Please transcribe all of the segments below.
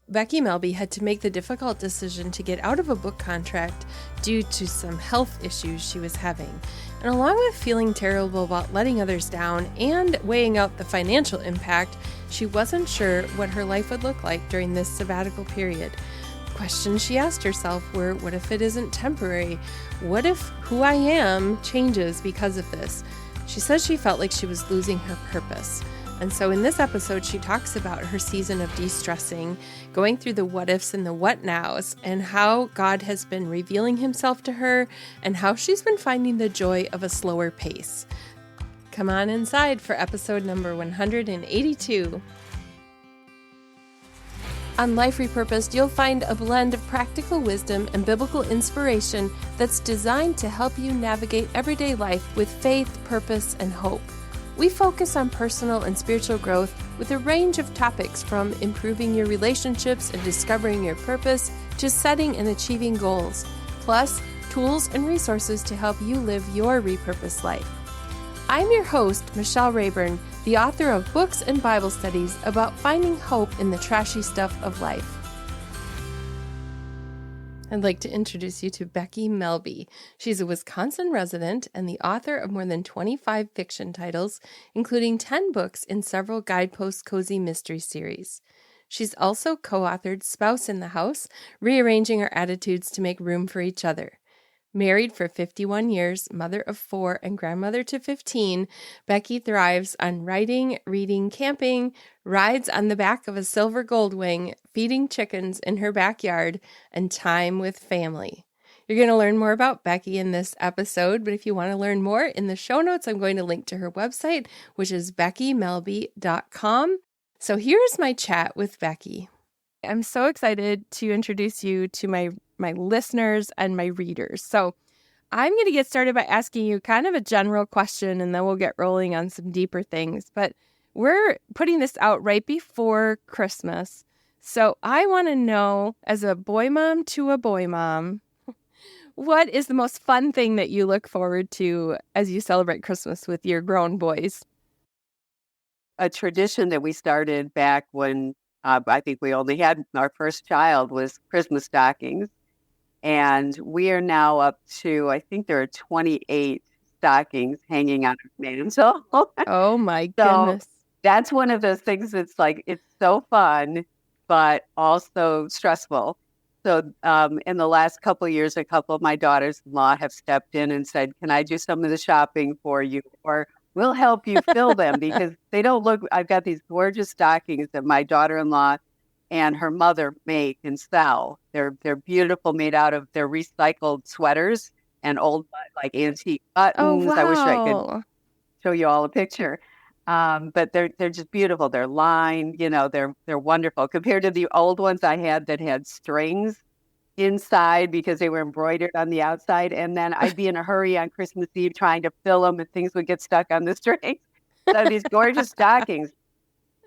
Becky Melby had to make the difficult decision to get out of a book contract due to some health issues she was having. And along with feeling terrible about letting others down and weighing out the financial impact, she wasn't sure what her life would look like during this sabbatical period. Questions she asked herself were, what if it isn't temporary? What if who I am changes because of this? She says she felt like she was losing her purpose. And so in this episode, she talks about her season of de-stressing, going through the what ifs and the what nows, and how God has been revealing himself to her, and how she's been finding the joy of a slower pace. Come on inside for episode number 182. On Life Repurposed, you'll find a blend of practical wisdom and biblical inspiration that's designed to help you navigate everyday life with faith, purpose, and hope. We focus on personal and spiritual growth with a range of topics from improving your relationships and discovering your purpose to setting and achieving goals, plus tools and resources to help you live your repurposed life. I'm your host, Michelle Rayburn, the author of books and Bible studies about finding hope in the trashy stuff of life. I'd like to introduce you to Becky Melby. She's a Wisconsin resident and the author of more than 25 fiction titles, including 10 books in several Guidepost Cozy Mystery series. She's also co-authored Spouse in the House, Rearranging Our Attitudes to Make Room for Each Other. Married for 51 years, mother of 4, and grandmother to 15, Becky thrives on writing, reading, camping, rides on the back of a silver goldwing, feeding chickens in her backyard, and time with family. You're going to learn more about Becky in this episode, but if you want to learn more, in the show notes, I'm going to link to her website, which is beckymelby.com. So here's my chat with Becky. I'm so excited to introduce you to my listeners and my readers. So I'm going to get started by asking you kind of a general question, and then we'll get rolling on some deeper things. But we're putting this out right before Christmas. So I want to know, as a boy mom to a boy mom, what is the most fun thing that you look forward to as you celebrate Christmas with your grown boys? A tradition that we started back when I think we only had our first child was Christmas stockings. And we are now up to, I think there are 28 stockings hanging on our mantle. Oh my goodness. So that's one of those things that's like, it's so fun, but also stressful. So in the last couple of years, a couple of my daughters-in-law have stepped in and said, can I do some of the shopping for you? Or we'll help you fill them because they don't look, I've got these gorgeous stockings that my daughter-in-law and her mother make and sell. They're beautiful, made out of their recycled sweaters and old like antique buttons. Oh, wow. I wish I could show you all a picture. But they're just beautiful. They're lined, they're wonderful compared to the old ones I had that had strings inside because they were embroidered on the outside. And then I'd be in a hurry on Christmas Eve trying to fill them and things would get stuck on the strings. So these gorgeous stockings,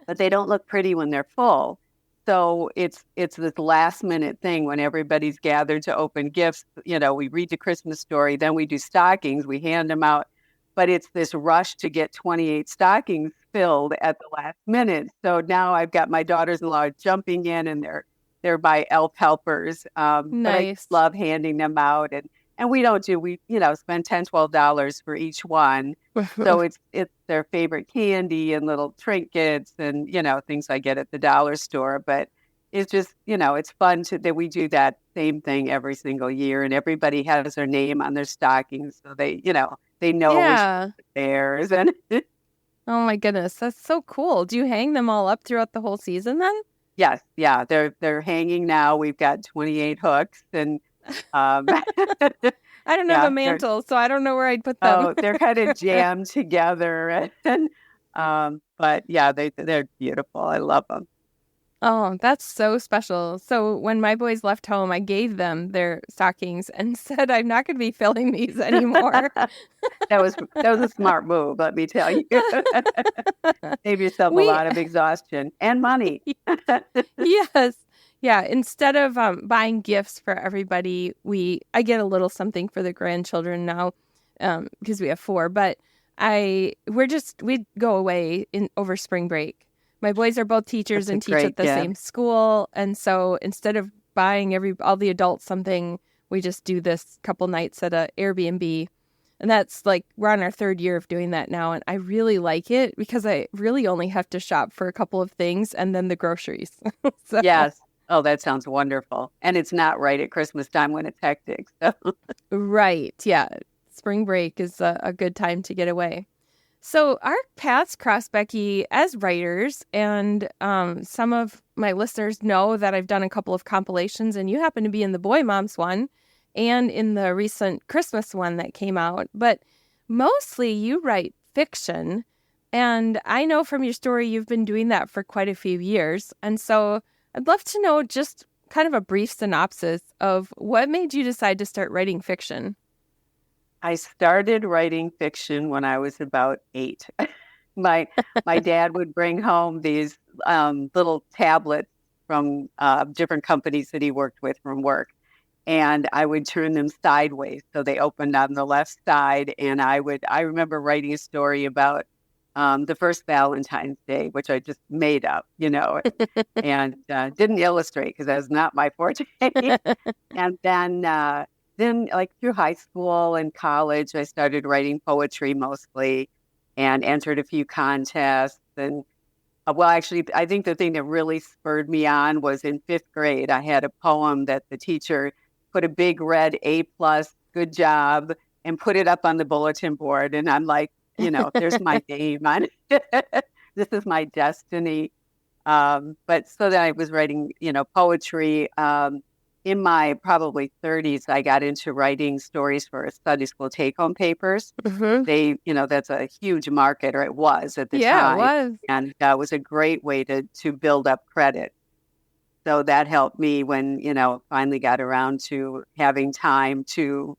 but they don't look pretty when they're full. So it's this last minute thing when everybody's gathered to open gifts. We read the Christmas story, then we do stockings, we hand them out. But it's this rush to get 28 stockings filled at the last minute. So now I've got my daughters-in-law jumping in and they're my elf helpers. Nice. But I just love handing them out. And we spend $10, $12 for each one. So it's their favorite candy and little trinkets and, things I get at the dollar store. But it's just, it's fun that we do that same thing every single year. And everybody has their name on their stockings. So they know Yeah. which theirs. And oh my goodness, that's so cool. Do you hang them all up throughout the whole season then? yes, yeah, they're hanging now. We've got 28 hooks and I don't have a mantle, so I don't know where I'd put them. Oh, they're kind of jammed together. But yeah, they're beautiful. I love them. Oh, that's so special. So when my boys left home, I gave them their stockings and said, I'm not going to be filling these anymore. That was a smart move, let me tell you. Save yourself a lot of exhaustion and money. Yes. Yeah. Instead of buying gifts for everybody, I get a little something for the grandchildren now because we have 4. But we'd go away over spring break. My boys are both teachers That's a and teach at great the gift. same school. And so instead of buying all the adults something, we just do this couple nights at a Airbnb. And that's like, we're on our third year of doing that now. And I really like it because I really only have to shop for a couple of things and then the groceries. So, Yes. Oh, that sounds wonderful. And it's not right at Christmas time when it's hectic. So right. Yeah. Spring break is a good time to get away. So our paths cross, Becky, as writers, and some of my listeners know that I've done a couple of compilations, and you happen to be in the Boy Moms one and in the recent Christmas one that came out. But mostly you write fiction, and I know from your story you've been doing that for quite a few years. And so I'd love to know just kind of a brief synopsis of what made you decide to start writing fiction. I started writing fiction when I was about 8. My my dad would bring home these little tablets from different companies that he worked with from work, and I would turn them sideways so they opened on the left side. And I remember writing a story about the first Valentine's Day, which I just made up, and didn't illustrate because that was not my forte. And then like through high school and college, I started writing poetry mostly and entered a few contests. And well, actually, I think the thing that really spurred me on was in 5th grade. I had a poem that the teacher put a big red A+, good job, and put it up on the bulletin board. And I'm like, there's my name on it. This is my destiny. But so then I was writing, poetry. In my probably 30s, I got into writing stories for Sunday school take-home papers. Mm-hmm. That's a huge market, or it was at the Yeah, it time, was. and that was a great way to build up credit. So that helped me when, finally got around to having time to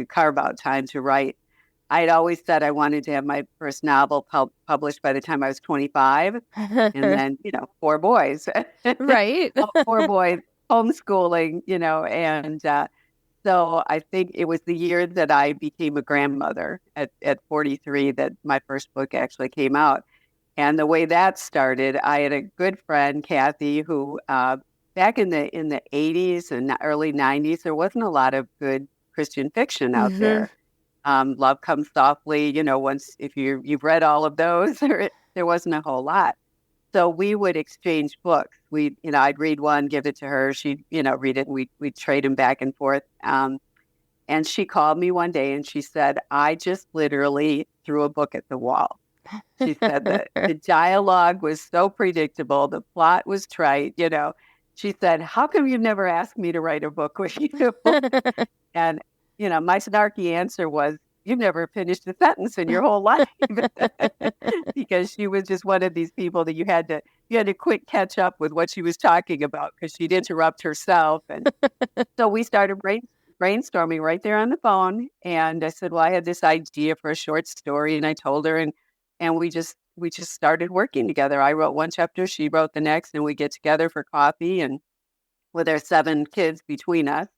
carve out time to write. I'd always said I wanted to have my first novel published by the time I was 25, and then, 4 boys. Right. All 4 boys, homeschooling, and so I think it was the year that I became a grandmother at 43 that my first book actually came out. And the way that started, I had a good friend, Kathy, who back in the 80s and early 90s, there wasn't a lot of good Christian fiction out Mm-hmm. there. Love Comes Softly, once if you've read all of those, there wasn't a whole lot. So we would exchange books. I'd read one, give it to her. She'd, read it, and we'd trade them back and forth. And she called me one day and she said, I just literally threw a book at the wall. She said that the dialogue was so predictable, the plot was trite. She said, how come you've never asked me to write a book with you? And, my snarky answer was, you've never finished a sentence in your whole life. Because she was just one of these people that you had to quick catch up with what she was talking about because she'd interrupt herself. And so we started brainstorming right there on the phone. And I said, well, I had this idea for a short story, and I told her, and we just started working together. I wrote one chapter, she wrote the next, and we get together for coffee and with our 7 kids between us,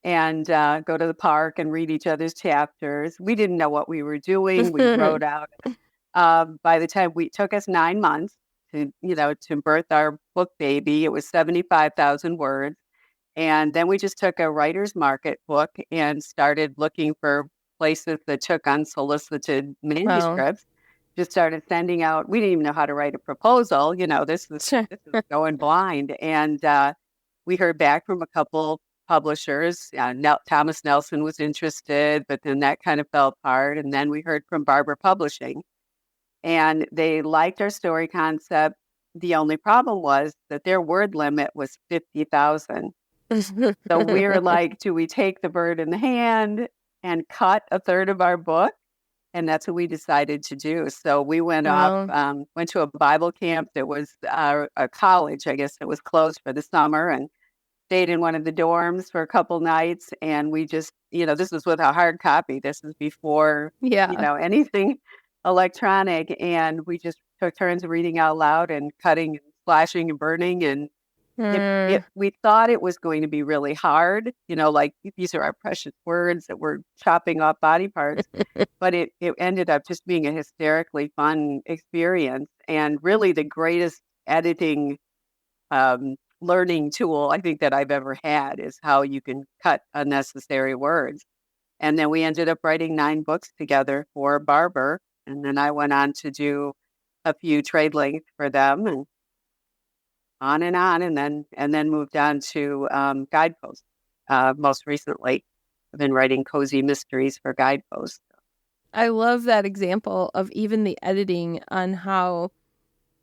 and go to the park and read each other's chapters. We didn't know what we were doing. We wrote out. By the time we took us 9 months to birth our book baby, it was 75,000 words. And then we just took a writer's market book and started looking for places that took unsolicited Wow. manuscripts. Just started sending out. We didn't even know how to write a proposal. This is Sure. this is going blind. And we heard back from a couple publishers. Thomas Nelson was interested, but then that kind of fell apart. And then we heard from Barber Publishing, and they liked our story concept. The only problem was that their word limit was 50,000. So we were like, do we take the bird in the hand and cut a third of our book? And that's what we decided to do. So we went off, Wow. went to a Bible camp that was a college, I guess, that was closed for the summer, and stayed in one of the dorms for a couple nights. And we just, this was with a hard copy. This is before, Yeah. anything electronic. And we just took turns reading out loud and cutting and slashing and burning. And Mm. We thought it was going to be really hard, like these are our precious words that we're chopping off body parts, but it ended up just being a hysterically fun experience and really the greatest editing learning tool I think that I've ever had is how you can cut unnecessary words. And then we ended up writing 9 books together for Barber, and then I went on to do a few trade length for them, and on, and then moved on to Guidepost. Most recently, I've been writing cozy mysteries for Guidepost. I love that example of even the editing on how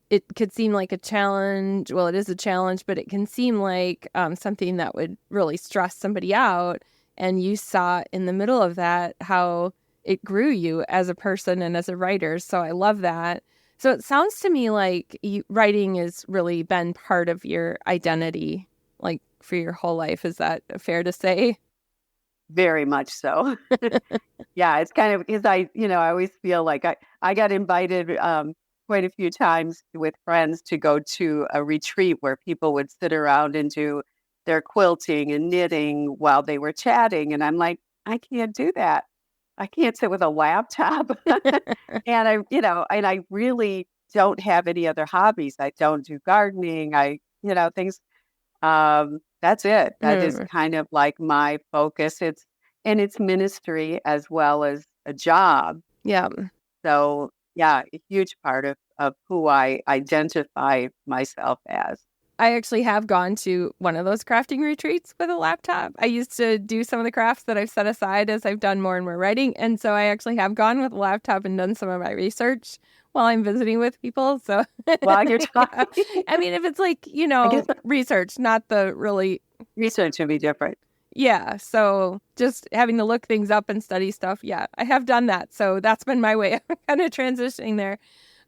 it could seem like a challenge. Well, it is a challenge, but it can seem like something that would really stress somebody out. And you saw in the middle of that how it grew you as a person and as a writer. So I love that. So it sounds to me like writing has really been part of your identity, like for your whole life. Is that fair to say? Very much so. Yeah, it's kind of because I always feel like I got invited quite a few times with friends to go to a retreat where people would sit around and do their quilting and knitting while they were chatting. And I'm like, I can't do that. I can't sit with a laptop. And I really don't have any other hobbies. I don't do gardening. Things that's it. That is Mm, kind of like my focus. It's ministry as well as a job. yeah. So yeah, a huge part of who I identify myself as. I actually have gone to one of those crafting retreats with a laptop. I used to do some of the crafts that I've set aside as I've done more and more writing. And so I actually have gone with a laptop and done some of my research while I'm visiting with people. So, While you're yeah. talking, I mean, if it's like, I guess research, not the really, research would be different. yeah. So just having to look things up and study stuff. Yeah, I have done that. So that's been my way of kind of transitioning there.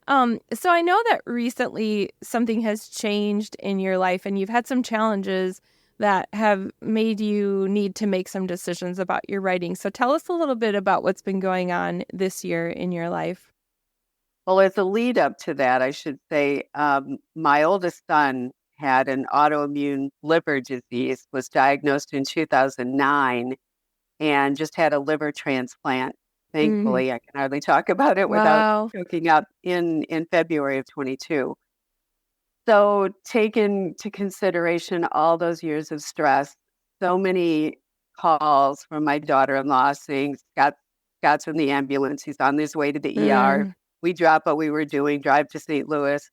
So I know that recently something has changed in your life and you've had some challenges that have made you need to make some decisions about your writing. So tell us a little bit about what's been going on this year in your life. Well, as a lead up to that, I should say, my oldest son had an autoimmune liver disease, was diagnosed in 2009, and just had a liver transplant. Mm. Thankfully, I can hardly talk about it without Wow. choking up in February of 22. So, take into consideration all those years of stress, so many calls from my daughter-in-law saying, Scott's in the ambulance. He's on his way to the ER. Mm. We drop what we were doing, drive to St. Louis.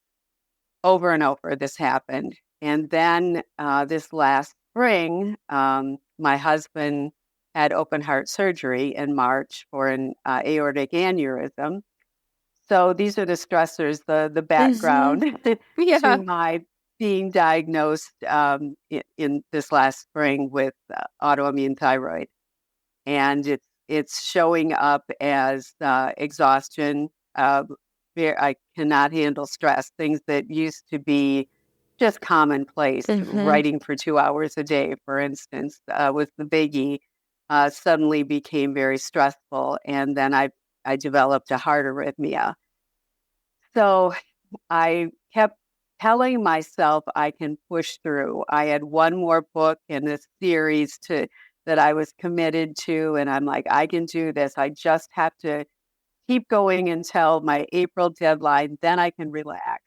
Over and over, this happened. And then this last spring, my husband had open heart surgery in March for an aortic aneurysm. So these are the stressors, the Hmm. background Yeah. to my being diagnosed in this last spring with autoimmune thyroid, and it's showing up as exhaustion. I cannot handle stress. Things that used to be just commonplace, Hmm. writing for 2 hours a day, for instance, was the biggie. Suddenly became very stressful, and then I developed a heart arrhythmia. So I kept telling myself I can push through. I had one more book in this series to that I was committed to, and I'm like, I can do this. I just have to keep going until my April deadline, then I can relax.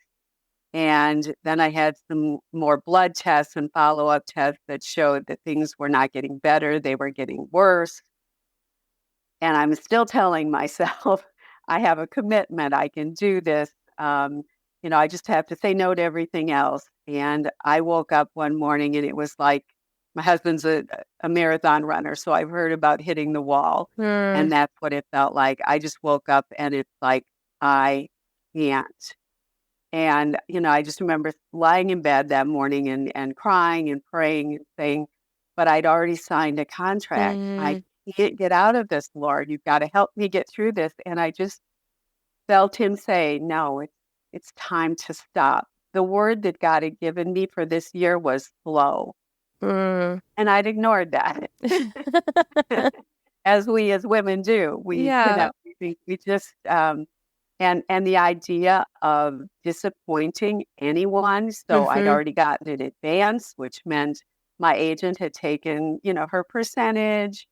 And then I had some more blood tests and follow-up tests that showed that things were not getting better, they were getting worse. And I'm still telling myself, I have a commitment, I can do this. I just have to say no to everything else. And I woke up one morning and it was like my husband's a marathon runner. So I've heard about hitting the wall. And Mm. that's what it felt like. I just woke up and it's like, I can't. And, I just remember lying in bed that morning and crying and praying and saying, but I'd already signed a contract. I Mm. can't get out of this, Lord. You've got to help me get through this. And I just felt him say, no, it's time to stop. The word that God had given me for this year was slow. Mm. And I'd ignored that, as we as women do. We, Yeah. we just, And the idea of disappointing anyone. So I'd Mm-hmm. already gotten an advance, which meant my agent had taken, her percentage.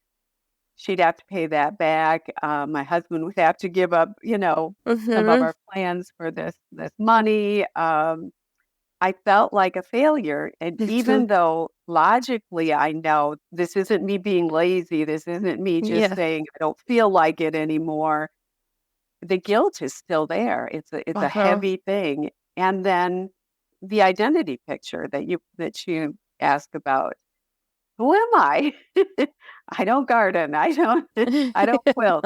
She'd have to pay that back. My husband would have to give up, some of Mm-hmm. our plans for this money. I felt like a failure. And Mm-hmm. even though logically I know this isn't me being lazy, this isn't me just Yeah. saying I don't feel like it anymore, the guilt is still there. It's a Uh-huh. heavy thing. And then the identity picture that you ask about. Who am I? I don't garden. I don't quilt.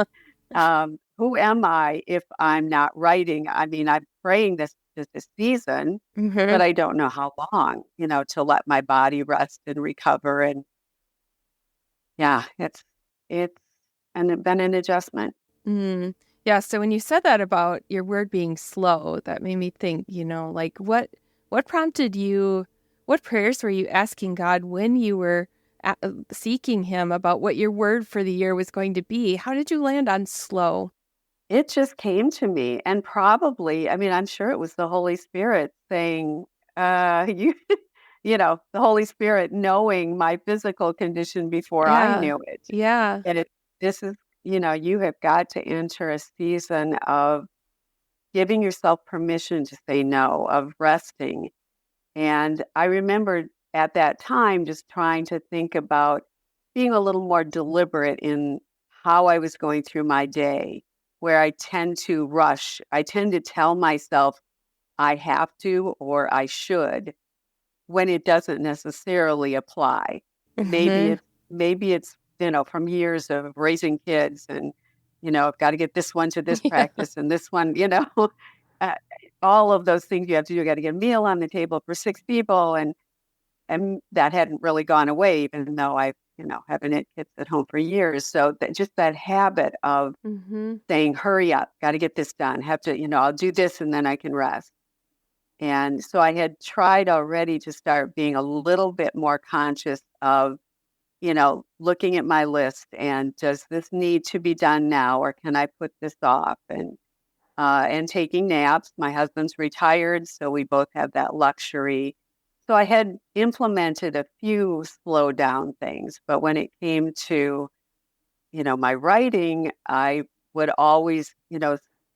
Who am I if I'm not writing? I mean, I'm praying this season, but Mm-hmm. I don't know how long, to let my body rest and recover. And yeah, it's and been an adjustment. Mm. Yeah, so when you said that about your word being slow, that made me think, like what prompted you, what prayers were you asking God when you were seeking him about what your word for the year was going to be? How did you land on slow? It just came to me, and probably, I mean, I'm sure it was the Holy Spirit saying, you the Holy Spirit knowing my physical condition before I Yeah. knew it. Yeah. And this is, you have got to enter a season of giving yourself permission to say no, of resting. And I remember at that time just trying to think about being a little more deliberate in how I was going through my day, where I tend to rush. I tend to tell myself I have to or I should when it doesn't necessarily apply. Maybe Mm-hmm. it's from years of raising kids and I've got to get this one to this Yeah. practice and this one, uh, all of those things you have to do. You got to get a meal on the table for 6 people, and that hadn't really gone away, even though I've haven't had kids at home for years. So just that habit of Mm-hmm. saying, "Hurry up, got to get this done. Have to, I'll do this and then I can rest." And so I had tried already to start being a little bit more conscious of, looking at my list and does this need to be done now or can I put this off? And taking naps. My husband's retired, so we both have that luxury. So I had implemented a few slow down things, but when it came to, my writing, I would always,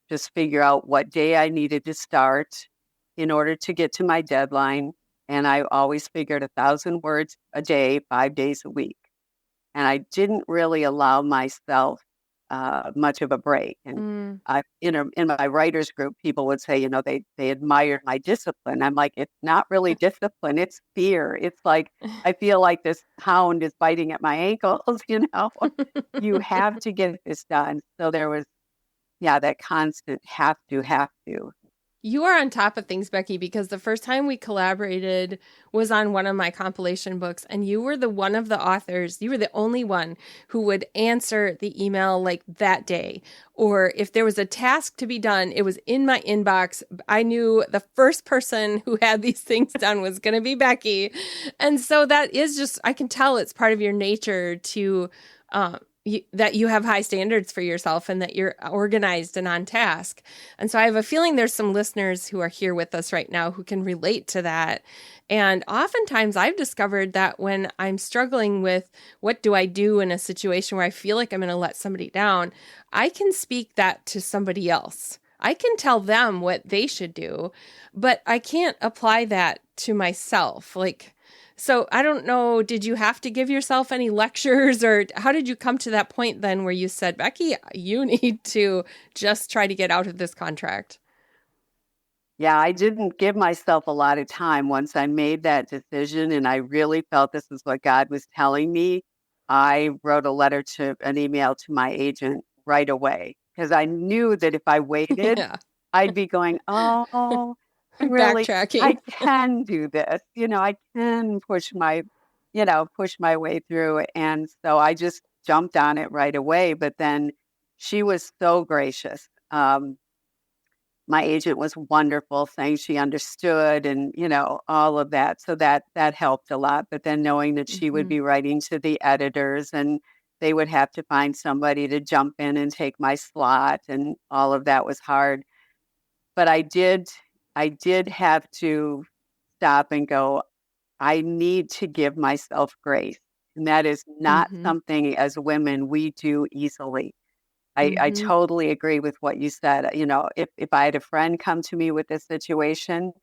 just figure out what day I needed to start in order to get to my deadline. And I always figured 1,000 words a day, 5 days a week. And I didn't really allow myself much of a break. And Mm. in my writers group, people would say, they admired my discipline. I'm like, it's not really discipline; it's fear. It's like I feel like this hound is biting at my ankles. You have to get this done. So there was, yeah, that constant have to. You are on top of things, Becky, because the first time we collaborated was on one of my compilation books, and you were the one of the authors. You were the only one who would answer the email like that day. Or if there was a task to be done, it was in my inbox. I knew the first person who had these things done was going to be Becky. And so that is just, I can tell it's part of your nature to, that you have high standards for yourself and that you're organized and on task. And so I have a feeling there's some listeners who are here with us right now who can relate to that. And oftentimes I've discovered that when I'm struggling with what do I do in a situation where I feel like I'm going to let somebody down, I can speak that to somebody else. I can tell them what they should do, but I can't apply that to myself. So I don't know, did you have to give yourself any lectures or how did you come to that point then where you said, Becky, you need to just try to get out of this contract? Yeah, I didn't give myself a lot of time once I made that decision and I really felt this is what God was telling me. I wrote an email to my agent right away because I knew that if I waited, Yeah. I'd be going, "Oh, I Backtracking. can do this. I can push my way through." And so I just jumped on it right away, but then she was so gracious. My agent was wonderful, saying she understood and, all of that. So that helped a lot. But then knowing that she would Hmm. be writing to the editors and they would have to find somebody to jump in and take my slot and all of that was hard. but I did have to stop and go, I need to give myself grace. And that is not Mm-hmm. something as women we do easily. I Mm-hmm. totally agree with what you said. If I had a friend come to me with this situation,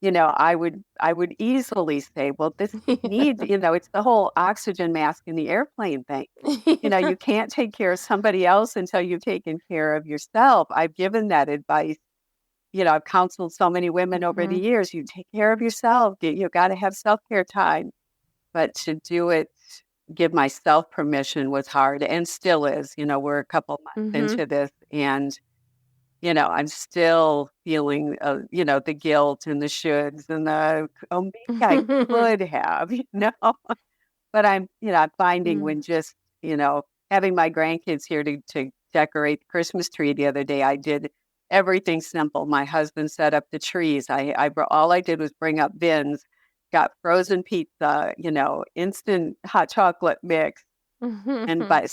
I would easily say, well, this needs, it's the whole oxygen mask in the airplane thing. You can't take care of somebody else until you've taken care of yourself. I've given that advice. I've counseled so many women over the Mm-hmm. years. You take care of yourself. You got to have self-care time. But to do it, give myself permission was hard and still is. We're a couple months Mm-hmm. into this and, I'm still feeling, the guilt and the shoulds and oh, maybe I could have, but I'm finding Mm. when just, having my grandkids here to decorate the Christmas tree the other day, I did everything simple. My husband set up the trees. All I did was bring up bins, got frozen pizza, instant hot chocolate mix. And by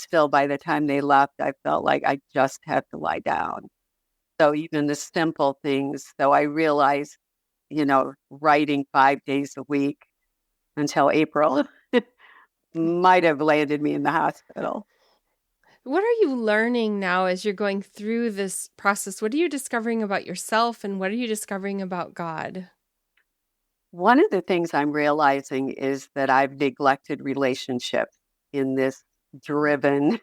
the time they left, I felt like I just had to lie down. So even the simple things. So I realized, writing 5 days a week until April might have landed me in the hospital. What are you learning now as you're going through this process? What are you discovering about yourself and what are you discovering about God? One of the things I'm realizing is that I've neglected relationships in this driven,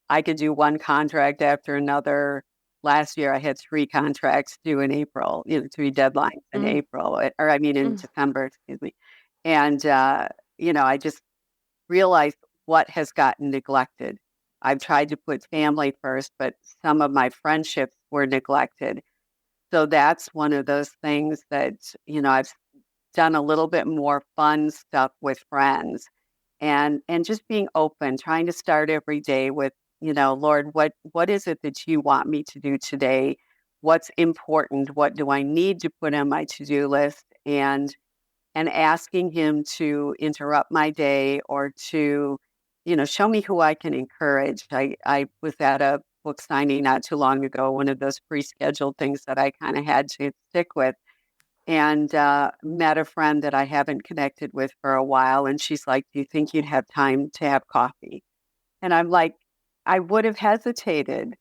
I could do one contract after another. Last year, I had three contracts due in April, three deadlines in Mm, April, or I mean, in mm, December, excuse me. And, I just realized what has gotten neglected. I've tried to put family first, but some of my friendships were neglected. So that's one of those things that, I've done a little bit more fun stuff with friends and just being open, trying to start every day with, Lord, what is it that you want me to do today? What's important? What do I need to put on my to-do list? And asking him to interrupt my day or to, show me who I can encourage. I was at a book signing not too long ago, one of those pre-scheduled things that I kind of had to stick with, and met a friend that I haven't connected with for a while. And she's like, do you think you'd have time to have coffee? And I'm like, I would have hesitated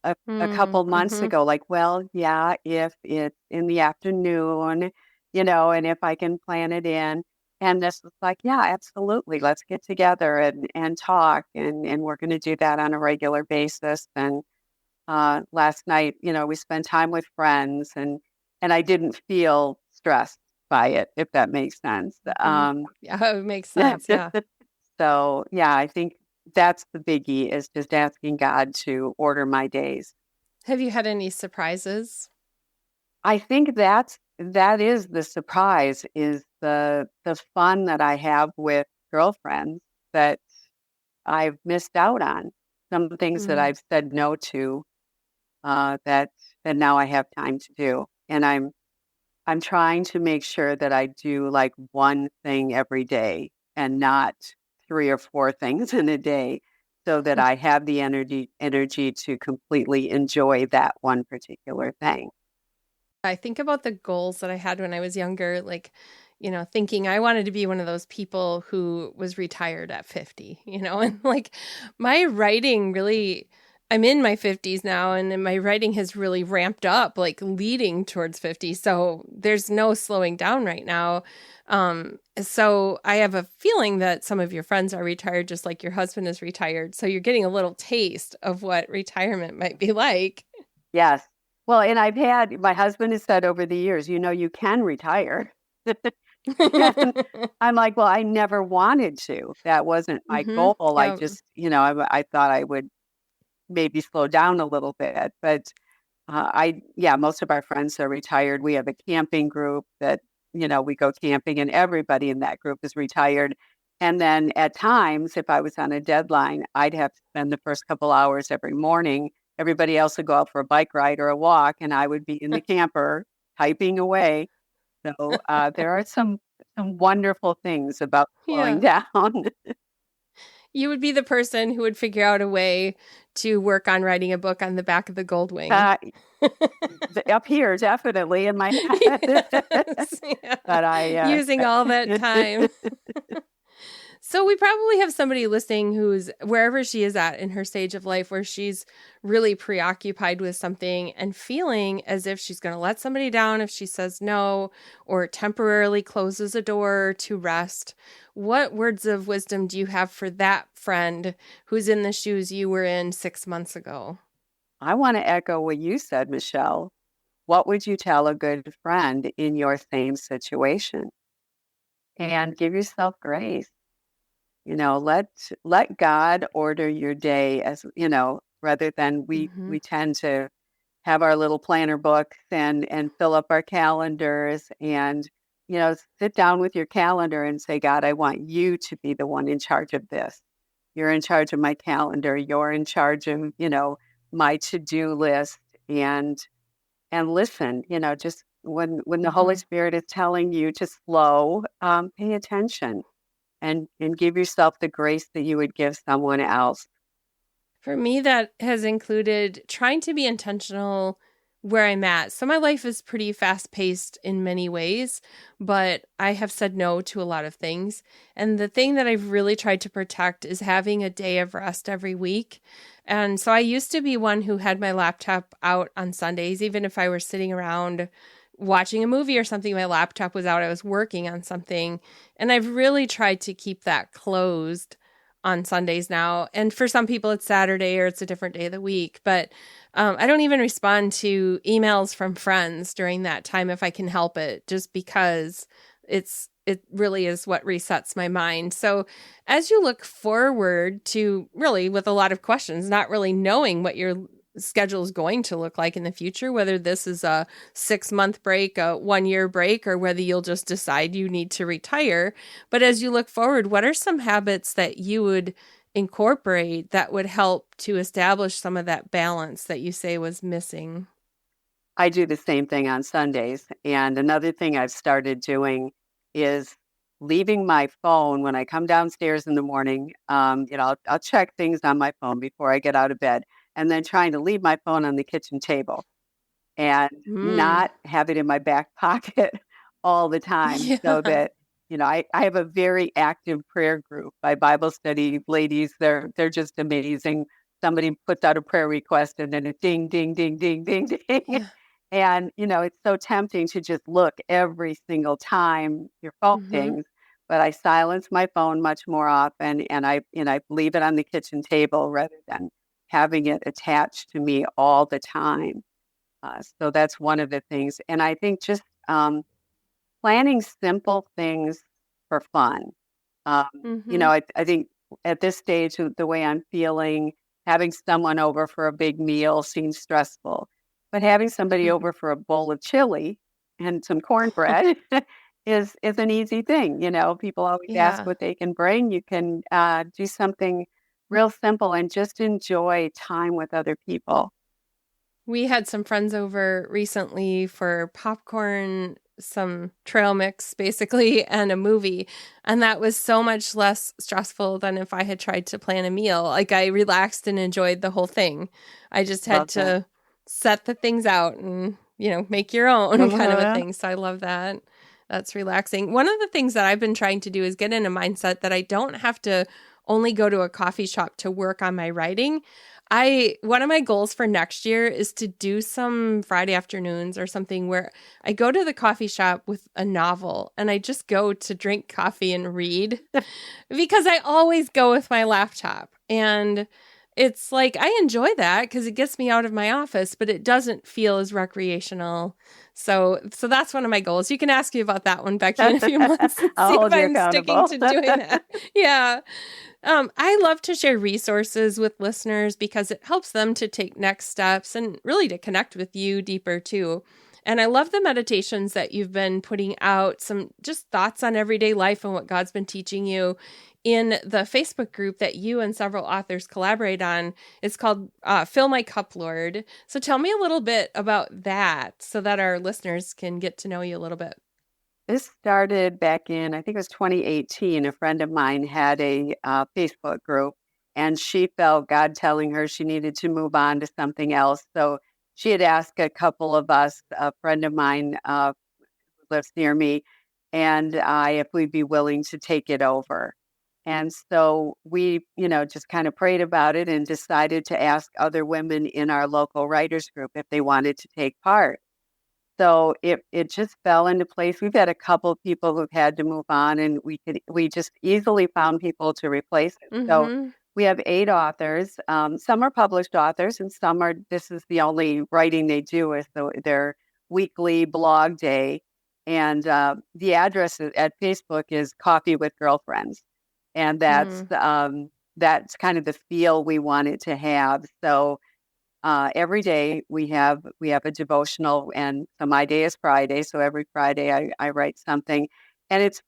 a mm, couple months mhm. ago, like, well, yeah, if it's in the afternoon, and if I can plan it in. And this was like, yeah, absolutely. Let's get together and talk. And we're going to do that on a regular basis. And last night, we spent time with friends and I didn't feel stressed by it, if that makes sense. Mhm. Yeah, it makes sense. Yeah. So yeah, I think that's the biggie is just asking God to order my days. Have you had any surprises? I think that is the surprise is the fun that I have with girlfriends that I've missed out on. Some things that Mm. I've said no to that now I have time to do. And I'm trying to make sure that I do like one thing every day and not three or four things in a day so that I have the energy to completely enjoy that one particular thing. I think about the goals that I had when I was younger, like, thinking I wanted to be one of those people who was retired at 50, and like my writing really, I'm in my 50s now, and then my writing has really ramped up, like leading towards 50. So there's no slowing down right now. So I have a feeling that some of your friends are retired, just like your husband is retired. So you're getting a little taste of what retirement might be like. Yes. Well, and my husband has said over the years, you can retire. And I'm like, well, I never wanted to. That wasn't my Mm-hmm. goal. I Yeah. just, I thought I would maybe slow down a little bit. But yeah, most of our friends are retired. We have a camping group that, we go camping and everybody in that group is retired. And then at times, if I was on a deadline, I'd have to spend the first couple hours every morning. Everybody else would go out for a bike ride or a walk, and I would be in the camper typing away. So there are some wonderful things about slowing Yeah. down. You would be the person who would figure out a way to work on writing a book on the back of the Goldwing. Up here, definitely in my head. Yes, yeah. But I using all that time. So we probably have somebody listening who's wherever she is at in her stage of life where she's really preoccupied with something and feeling as if she's going to let somebody down if she says no or temporarily closes a door to rest. What words of wisdom do you have for that friend who's in the shoes you were in 6 months ago? I want to echo what you said, Michelle. What would you tell a good friend in your same situation? And give yourself grace. Let God order your day, as rather than we tend to have our little planner books and fill up our calendars and sit down with your calendar and say, God, I want you to be the one in charge of this. You're in charge of my calendar. You're in charge of my to-do list, and listen. Just when the Holy Spirit is telling you to slow, pay attention. And give yourself the grace that you would give someone else. For me, that has included trying to be intentional where I'm at. So my life is pretty fast paced in many ways, but I have said no to a lot of things. And the thing that I've really tried to protect is having a day of rest every week. And so I used to be one who had my laptop out on Sundays, even if I were sitting around watching a movie or something, my laptop was out, I was working on something. And I've really tried to keep that closed on Sundays now. And for some people, it's Saturday or it's a different day of the week. But I don't even respond to emails from friends during that time if I can help it, just because it really is what resets my mind. So as you look forward to really with a lot of questions, not really knowing what your schedule is going to look like in the future, whether this is a 6-month break, a 1-year break, or whether you'll just decide you need to retire. But as you look forward, what are some habits that you would incorporate that would help to establish some of that balance that you say was missing? I do the same thing on Sundays. And another thing I've started doing is leaving my phone when I come downstairs in the morning. I'll check things on my phone before I get out of bed, and then trying to leave my phone on the kitchen table and not have it in my back pocket all the time. Yeah. So that, I have a very active prayer group. My Bible study ladies, they're just amazing. Somebody puts out a prayer request and then a ding, ding, ding, ding, ding, ding. Yeah. And, it's so tempting to just look every single time your phone dings. But I silence my phone much more often, and I leave it on the kitchen table rather than having it attached to me all the time. So that's one of the things. And I think just planning simple things for fun. I think at this stage, the way I'm feeling, having someone over for a big meal seems stressful. But having somebody over for a bowl of chili and some cornbread is an easy thing. People always ask what they can bring. You can do something real simple and just enjoy time with other people. We had some friends over recently for popcorn, some trail mix basically, and a movie. And that was so much less stressful than if I had tried to plan a meal. Like I relaxed and enjoyed the whole thing. I just had to set the things out and, make your own kind of a thing. So I love that. That's relaxing. One of the things that I've been trying to do is get in a mindset that I don't have to only go to a coffee shop to work on my writing. One of my goals for next year is to do some Friday afternoons or something where I go to the coffee shop with a novel and I just go to drink coffee and read because I always go with my laptop. And it's like, I enjoy that because it gets me out of my office, but it doesn't feel as recreational. So that's one of my goals. You can ask me about that one, Becky, in a few months and see if I'm sticking to doing that. Yeah. I love to share resources with listeners because it helps them to take next steps and really to connect with you deeper too. And I love the meditations that you've been putting out, some just thoughts on everyday life and what God's been teaching you in the Facebook group that you and several authors collaborate on. It's called Fill My Cup, Lord. So tell me a little bit about that so that our listeners can get to know you a little bit. This started back in, I think it was 2018. A friend of mine had a Facebook group, and she felt God telling her she needed to move on to something else. So she had asked a couple of us, a friend of mine who lives near me, and I, if we'd be willing to take it over. And so we, just kind of prayed about it and decided to ask other women in our local writers group if they wanted to take part. So it just fell into place. We've had a couple of people who've had to move on, and we just easily found people to replace it. So Mm-hmm. we have 8 authors. Some are published authors, and some are. This is the only writing they do is their weekly blog day, and the address at Facebook is Coffee with Girlfriends, and Mm. that's kind of the feel we wanted to have. So every day we have a devotional, and so my day is Friday. So every Friday I write something, and it's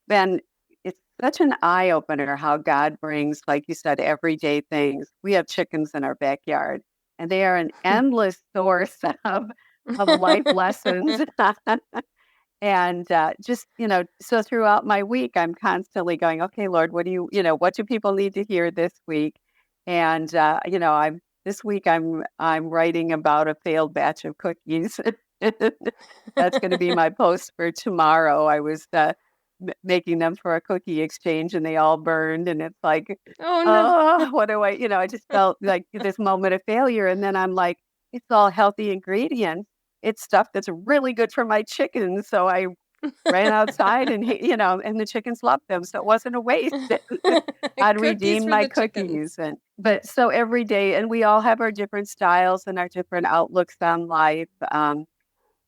such an eye opener how God brings, like you said, everyday things. We have chickens in our backyard, and they are an endless source of life lessons. And just so throughout my week, I'm constantly going, okay, Lord, what do people need to hear this week? And I'm this week I'm writing about a failed batch of cookies. That's going to be my post for tomorrow. I was making them for a cookie exchange, and they all burned. And it's like, Oh no. oh, what do I? I just felt like this moment of failure. And then I'm like, it's all healthy ingredients. It's stuff that's really good for my chickens. So I ran outside, and and the chickens loved them. So it wasn't a waste. I'd Cookies redeemed for my the chickens. cookies. But so every day, and we all have our different styles and our different outlooks on life.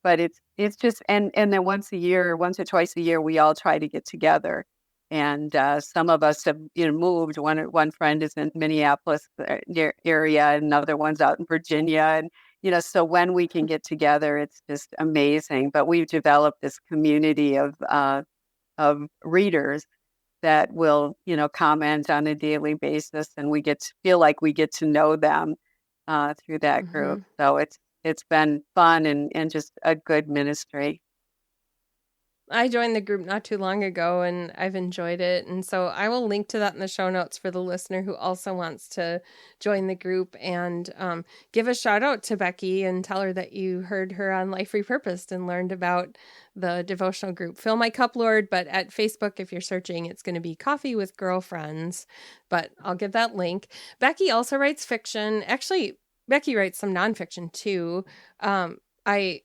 But it's just, and then once or twice a year, we all try to get together. And some of us have moved. One friend is in Minneapolis area, and another one's out in Virginia, and so when we can get together, it's just amazing. But we've developed this community of readers that will comment on a daily basis, and we get to feel like we get to know them through that group. Hmm. So it's been fun and just a good ministry. I joined the group not too long ago and I've enjoyed it. And so I will link to that in the show notes for the listener who also wants to join the group, and give a shout out to Becky and tell her that you heard her on Life Repurposed and learned about the devotional group. Fill My Cup, Lord, but at Facebook, if you're searching, it's going to be Coffee with Girlfriends, but I'll give that link. Becky also writes fiction. Actually, Becky writes some nonfiction too. I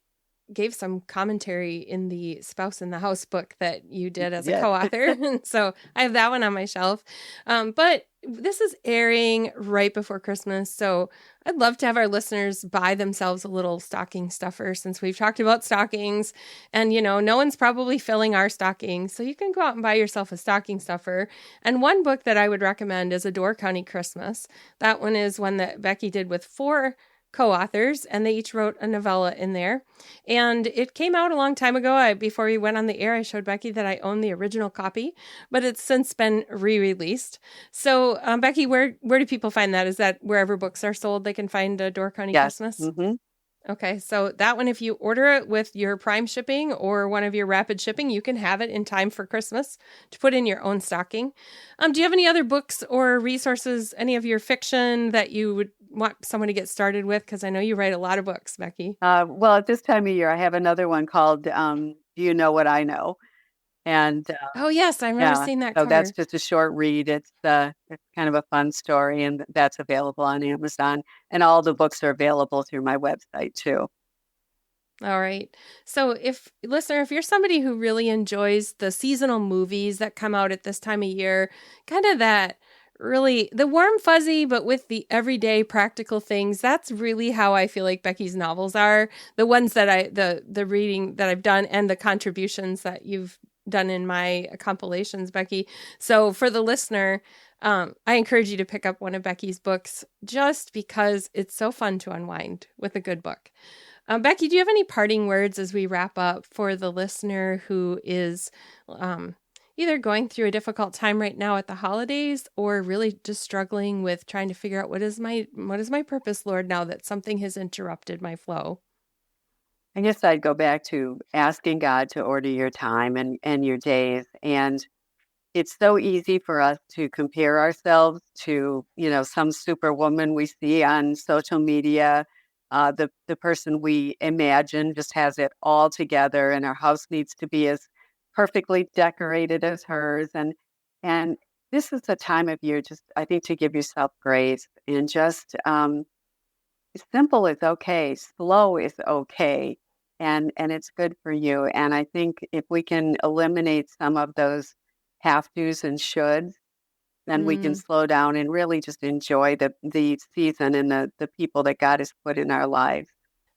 gave some commentary in the Spouse in the House book that you did as a Yes. co-author. And so I have that one on my shelf. But this is airing right before Christmas. So I'd love to have our listeners buy themselves a little stocking stuffer, since we've talked about stockings, and, no one's probably filling our stockings. So you can go out and buy yourself a stocking stuffer. And one book that I would recommend is A Door County Christmas. That one is one that Becky did with 4 co-authors, and they each wrote a novella in there. And it came out a long time ago. Before we went on the air, I showed Becky that I own the original copy, but it's since been re-released. So, Becky, where do people find that? Is that wherever books are sold, they can find Door County Yes. Christmas? Hmm. Okay, so that one, if you order it with your Prime shipping or one of your rapid shipping, you can have it in time for Christmas to put in your own stocking. Do you have any other books or resources, any of your fiction that you would want someone to get started with? Because I know you write a lot of books, Becky. Well, at this time of year, I have another one called "Do You Know What I Know?" And Oh, yes, I remember yeah, seeing that so that's cover. just a short read. It's kind of a fun story, and that's available on Amazon. And all the books are available through my website too. All right. So if you're somebody who really enjoys the seasonal movies that come out at this time of year, kind of that really the warm fuzzy, but with the everyday practical things, that's really how I feel like Becky's novels are. The ones that the reading that I've done and the contributions that you've done in my compilations, Becky. So for the listener, I encourage you to pick up one of Becky's books just because it's so fun to unwind with a good book. Becky, do you have any parting words as we wrap up for the listener who is either going through a difficult time right now at the holidays, or really just struggling with trying to figure out what is my purpose, Lord, now that something has interrupted my flow? I guess I'd go back to asking God to order your time and your days. And it's so easy for us to compare ourselves to, some superwoman we see on social media. The person we imagine just has it all together, and our house needs to be as perfectly decorated as hers. And this is a time of year, just I think, to give yourself grace and just simple is okay, slow is okay, and it's good for you. And I think if we can eliminate some of those have tos and shoulds, then we can Mm. slow down and really just enjoy the season and the people that God has put in our lives.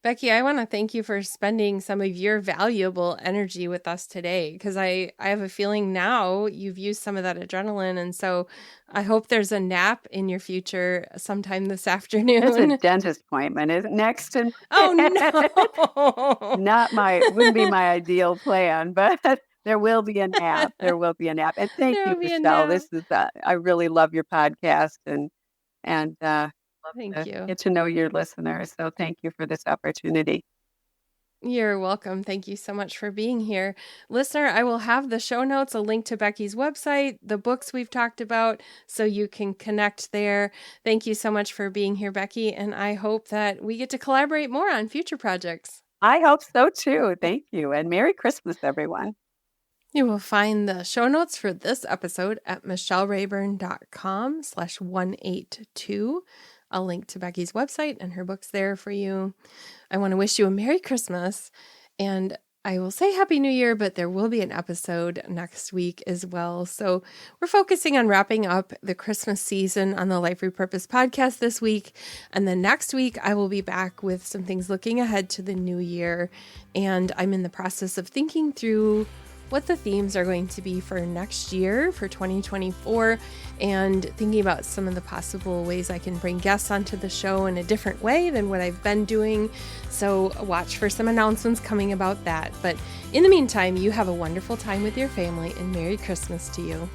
Becky, I want to thank you for spending some of your valuable energy with us today, because I have a feeling now you've used some of that adrenaline. And so I hope there's a nap in your future sometime this There's a afternoon. dentist appointment is next, and Oh, no. wouldn't be my ideal plan, but there will be a nap. There will be a nap. And thank There you, will be a Michelle. nap. This is I really love your podcast and love Thank to you. get to know your listeners. So thank you for this opportunity. You're welcome. Thank you so much for being here. Listener, I will have the show notes, a link to Becky's website, the books we've talked about, so you can connect there. Thank you so much for being here, Becky, and I hope that we get to collaborate more on future projects. I hope so too. Thank you. And Merry Christmas, everyone. You will find the show notes for this episode at michellerayburn.com/182. I'll link to Becky's website and her books there for you. I want to wish you a Merry Christmas, and I will say Happy New Year, but there will be an episode next week as well. So we're focusing on wrapping up the Christmas season on the Life Repurposed podcast this week. And then next week, I will be back with some things looking ahead to the new year. And I'm in the process of thinking through what the themes are going to be for next year, for 2024, and thinking about some of the possible ways I can bring guests onto the show in a different way than what I've been doing. So watch for some announcements coming about that. But in the meantime, you have a wonderful time with your family, and Merry Christmas to you.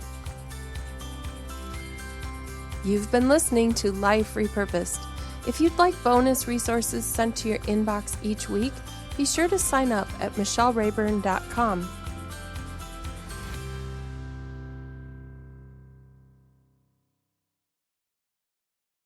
You've been listening to Life Repurposed. If you'd like bonus resources sent to your inbox each week, be sure to sign up at michellerayburn.com.